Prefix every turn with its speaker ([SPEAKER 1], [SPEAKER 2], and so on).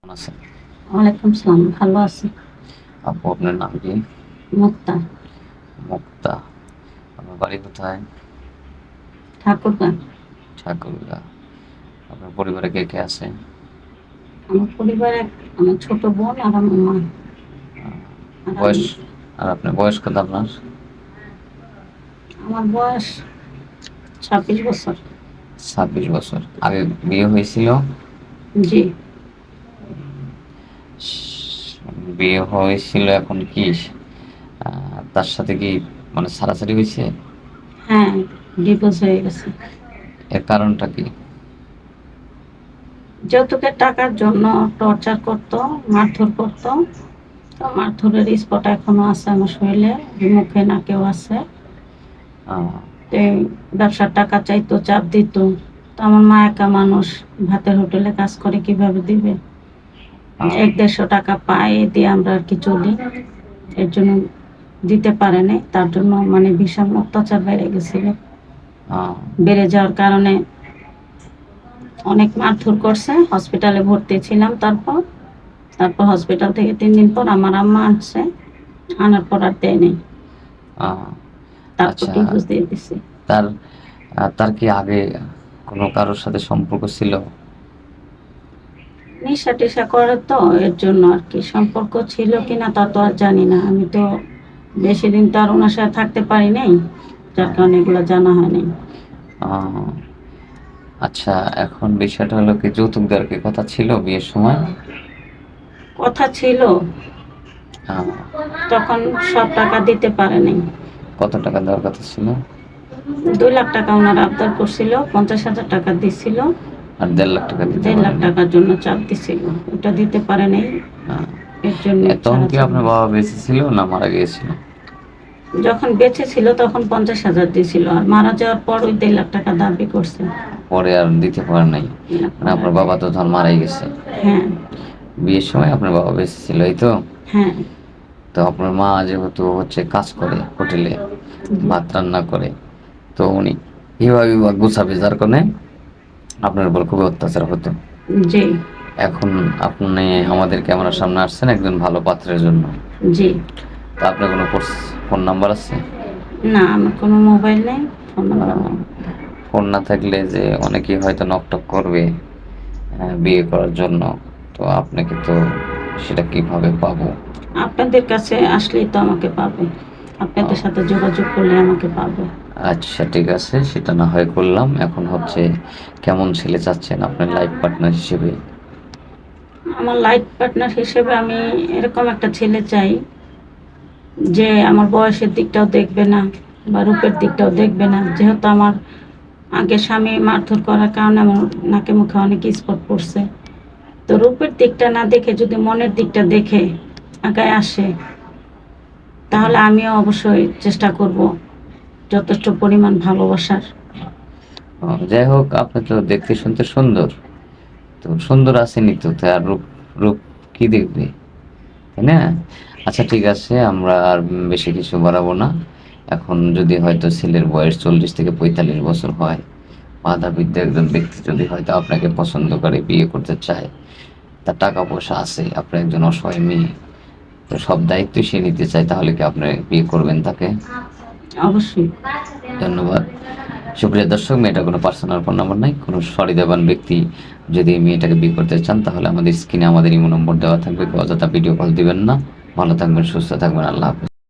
[SPEAKER 1] কেমন আছেন?
[SPEAKER 2] ওয়ালাইকুম সালাম, ভালো আছি।
[SPEAKER 1] আপু আপনার নাম কি?
[SPEAKER 2] মুক্তা,
[SPEAKER 1] মুক্তা। আপনার বাড়ি কোথায়?
[SPEAKER 2] ঠাকুরগাঁ।
[SPEAKER 1] ঠাকুরগাঁ। আপনার পরিবারে কে কে আছে?
[SPEAKER 2] আমার পরিবারে আমার ছোট বোন আর আমার মা আর
[SPEAKER 1] বয়স
[SPEAKER 2] আমি।
[SPEAKER 1] আর আপনার বয়স কত আপনার?
[SPEAKER 2] আমার বয়স 26 বছর।
[SPEAKER 1] 26 বছর। আগে বিয়ে হয়েছিল?
[SPEAKER 2] জি।
[SPEAKER 1] বিয়ে হয়েছিল, এখন কি তার সাথে কি মানে ছাড়াছাড়ি হয়েছে?
[SPEAKER 2] হ্যাঁ, ডিভোর্স হয়ে গেছে।
[SPEAKER 1] এর কারণটা কি?
[SPEAKER 2] যৌতুকের টাকার জন্য টর্চার করতো, মারধর করতো। তো মারধরের স্পট এখনো আছে আমার শরীরে, মুখে নাকেও আছে।
[SPEAKER 1] আহ,
[SPEAKER 2] তো এই ব্যবসার টাকা চাইতো, চাপ দিত। তো আমার মা একা মানুষ, ভাতের হোটেলে কাজ করে কিভাবে দিবে?
[SPEAKER 1] আহ,
[SPEAKER 2] 100-150 টাকা পায়, এ দিয়ে আমরা আর কি চলি। এর জন্য দিতে পারে নাই, তার জন্য মানে ভীষণ অত্যাচার বেড়ে গেছিল।
[SPEAKER 1] আহ,
[SPEAKER 2] বেড়ে যাওয়ার কারণে অনেক মারধর করছে, হসপিটালে ভর্তি ছিলাম। তারপর তারপর হসপিটাল থেকে 3 দিন পর আমার আম্মা আসছে, আনার পর আর দেয় নেই।
[SPEAKER 1] আহ।
[SPEAKER 2] তারপর
[SPEAKER 1] আচ্ছা,
[SPEAKER 2] ডিভোর্স দিয়ে দিছে।
[SPEAKER 1] তার তার কি আগে কোনো কারোর সাথে সম্পর্ক ছিল?
[SPEAKER 2] নেশা টেশা করে তো, এর জন্য আর কি। সম্পর্ক ছিল কিনা তা তো আর জানি না, আমি তো বেশি দিন তো আর ওনার সাথে থাকতে পারি নাই, যার
[SPEAKER 1] আহ,
[SPEAKER 2] কারণে এগুলো জানা হয় নাই।
[SPEAKER 1] আহ। আচ্ছা, এখন বিষয়টা হলো কি, যৌতুক দেওয়ার কি কথা ছিল বিয়ের সময়?
[SPEAKER 2] কথা ছিল,
[SPEAKER 1] আহ,
[SPEAKER 2] তখন সব টাকা দিতে পারে নাই।
[SPEAKER 1] কত টাকা দেওয়ার কথা ছিল?
[SPEAKER 2] 2 লাখ টাকা ওনার আবদার করছিল, 50,000 টাকা দিছিল।
[SPEAKER 1] আর 1.5 লাখ টাকা দিতে
[SPEAKER 2] 1.5 লাখ
[SPEAKER 1] পারেনি?
[SPEAKER 2] টাকার জন্য চাপ দিছিল, ওটা দিতে পারে নাই।
[SPEAKER 1] আহ,
[SPEAKER 2] এর জন্য
[SPEAKER 1] তখন কি
[SPEAKER 2] ছাড়াছাড়ি
[SPEAKER 1] আপনার
[SPEAKER 2] হয়েছে।
[SPEAKER 1] বাবা বেঁচে ছিল না মারা গিয়েছিল?
[SPEAKER 2] যখন বেঁচে ছিল তখন 50,000 দিছিল, আর মারা যাওয়ার পর ওই 1.5 লাখ টাকা দাবি করছে।
[SPEAKER 1] পরে আর দিতে পারে নাই?
[SPEAKER 2] না,
[SPEAKER 1] মানে
[SPEAKER 2] পরে আর
[SPEAKER 1] আপনার বাবা
[SPEAKER 2] দেয়।
[SPEAKER 1] তো তখন মারাই গেছে।
[SPEAKER 2] হ্যাঁ।
[SPEAKER 1] বিয়ের সময় আপনার বাবা বেঁচে ছিল, এই তো?
[SPEAKER 2] হ্যাঁ।
[SPEAKER 1] তো আপনার মা যেহেতু হচ্ছে কাজ করে হোটেলে,
[SPEAKER 2] জি।
[SPEAKER 1] ভাত রান্না করে, তো উনি কিভাবে বা গুছাবে, যার কারণে আপনার উপর খুবই অত্যাচার হতো।
[SPEAKER 2] জি।
[SPEAKER 1] এখন আপনি আমাদের ক্যামেরার সামনে আসছেন একজন ভালো পাত্রের জন্য।
[SPEAKER 2] জি।
[SPEAKER 1] তা আপনার কোনো ফোন নাম্বার আছে?
[SPEAKER 2] না, আমার কোনো মোবাইল নেই, ফোন নাম্বার
[SPEAKER 1] আহ,
[SPEAKER 2] নেই।
[SPEAKER 1] ফোন না থাকলে যে অনেকেই হয়তো নকটক করবে বিয়ে করার জন্য, তো আপনাকে তো সেটা কিভাবে পাবো?
[SPEAKER 2] আপনাদের কাছে আসলেই তো আমাকে পাবে,
[SPEAKER 1] ও,
[SPEAKER 2] আপনাদের সাথে যোগাযোগ করলে আমাকে পাবে।
[SPEAKER 1] আচ্ছা ঠিক আছে, সেটা না হয় করলাম। এখন হচ্ছে কেমন ছেলে চাচ্ছেন আপনার লাইফ পার্টনার হিসেবে?
[SPEAKER 2] আমার লাইফ পার্টনার হিসেবে আমি এরকম একটা ছেলে চাই, যে আমার বয়সের দিকটাও দেখবে না বা রূপের দিকটাও দেখবে না। যেহেতু আমার আগে স্বামী মারধর করার কারণে আমার নাকে মুখে অনেক স্পট পড়ছে। তো রূপের দিকটা না দেখে যদি মনের দিকটা দেখে আগায় আসে, তাহলে আমিও অবশ্যই চেষ্টা করব যথেষ্ট পরিমাণ ভালোবাসার।
[SPEAKER 1] যাই হোক, আপনি তো দেখতে শুনতে সুন্দর, তো সুন্দর আসেনি তো, তাই আর রূপ রূপ কি দেখবে, তাই না? আচ্ছা ঠিক আছে, আমরা আর বেশি কিছু বাড়াবো না। এখন যদি হয়তো ছেলের বয়স 40 থেকে 45 বছর হয়, বাধাবিদ্য একজন ব্যক্তি যদি হয়তো আপনাকে পছন্দ করে, বিয়ে করতে চায়, তার টাকা পয়সা আছে, আপনি একজন অসহায় মেয়ে, তো সব দায়িত্ব সে নিতে চায়, তাহলে কি আপনি বিয়ে করবেন তাকে?
[SPEAKER 2] অবশ্যই।
[SPEAKER 1] ধন্যবাদ। সুপ্রিয় দর্শক, মেয়েটার কোনো পার্সোনাল ফোন নাম্বার নাই। কোনো সহৃদয়বান ব্যক্তি যদি এই মেয়েটাকে বিয়ে করতে চান, তাহলে আমাদের স্ক্রিনে আমাদের ইমো নম্বর দেওয়া থাকবে। কেউ অযথা ভিডিও কল দিবেন না। ভালো থাকবেন, সুস্থ থাকবেন। আল্লাহ হাফেজ।